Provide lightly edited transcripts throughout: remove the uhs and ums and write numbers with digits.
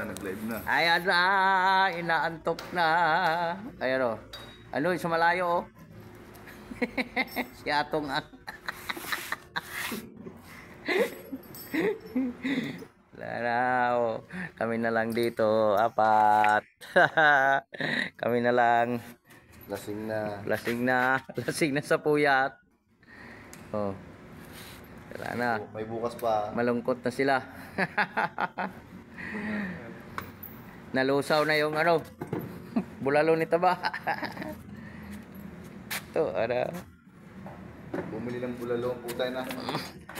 na, nag-live na. Ayan na, inaantok na. Ayan o. Ano, sa malayo o. Si Atong Laraw. Kami na lang dito, apat. Kami na lang. Lasing na. Lasing na. Lasing na sa puyat. Oh. Wala na. May bukas pa. Malungkot na sila. Nalusaw na yung ano. Bulalo ni Taba. Ito, ano. Bumili ng bulalo, putay na.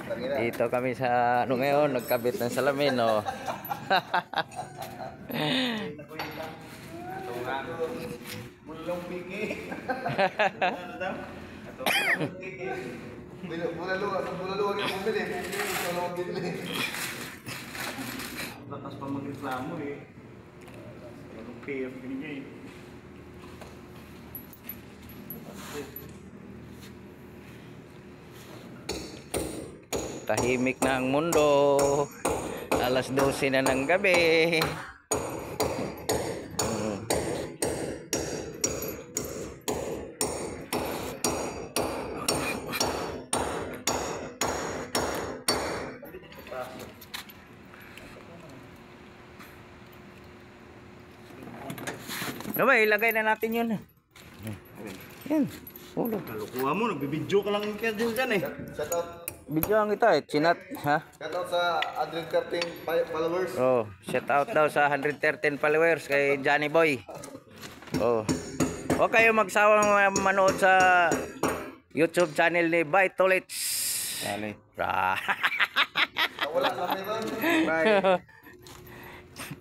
Tangina. Dito kami sa ano ngayon, nagkabit ng salamin, no. Bulalong piki. Bulalo ang bumili. Bulalo ang bumili. Lakas pa magreklamo eh. Walang payoff binigay. Tahimik na ang mundo. Alas 12 na ng gabi. Diba, ilagay na natin yun. Yan. Ulo. Kalukuha mo, nagbibidyo ka lang kaya din dyan eh. Shout out. Video ang ito eh. Chinat, ha? Shout out sa 113 followers. Oh, shout out daw sa 113 followers kay Johnny Boy. Oh. Huwag kayo magsawang manood sa YouTube channel ni Bye Tolets. Dali. Wala sa meron.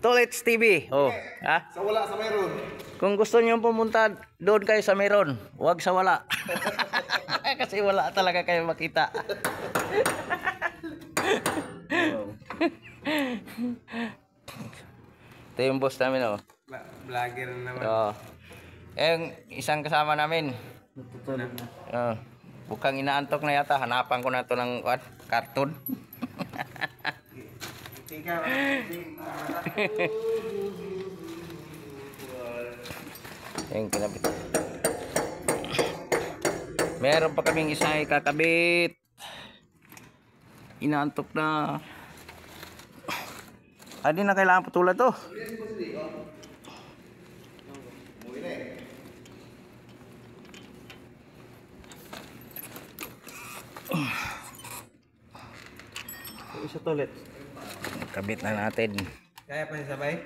Tolets TV. Oh, ha? Sa wala sa meron. Kung gusto niyo pumunta doon kayo sa meron, huwag sa wala. Kasi wala talaga kayo makita. Ito yung boss namin, oh. Vlogger naman. Oh. Yung isang kasama namin. Oh. Bukang inaantok na yata. Hanapan ko na to ng cartoon. Ikaw, Yung kinabit. Meron pa kaming isang ikakabit. Inaantok na. Di na kailangan patulan to. isa toilet. Kabit na natin. Kaya pa siya sabay?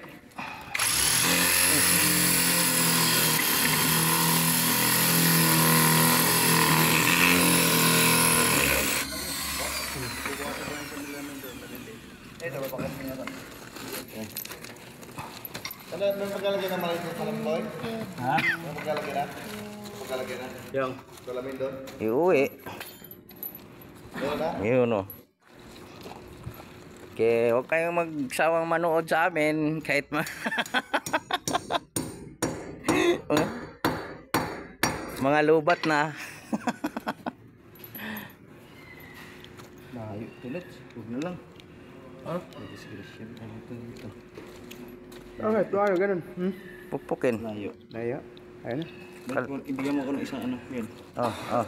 Ano maglalagay na maliit ng salamboy? Ha? Ano maglalagay na? Maglalagay na? Yung. Salamin doon? Iuwi. Meron na? Yun o. Okay, huwag kayong magsawang manood sa amin kahit mga lubat na. Layo toilet. Huwag na lang. Ah? Discretion. Ano ito dito? Okay, ito ayaw, ganun. Pupukin. Layo. Layo. Ayun na. Ibigyan mo ko ng isang ano. Yun. Oh, oh.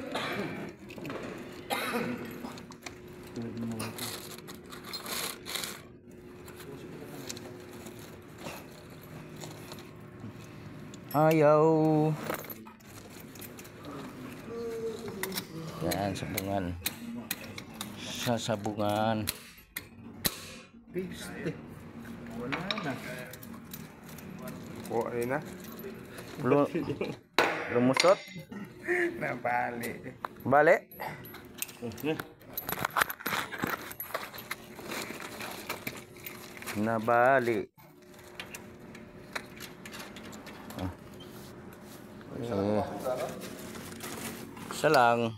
Ayaw. Yan, sabungan. Sasabungan. Piste. Wala na. O, ayun na. Lumusot. Nabali. Bale. Nabali. Isa lang.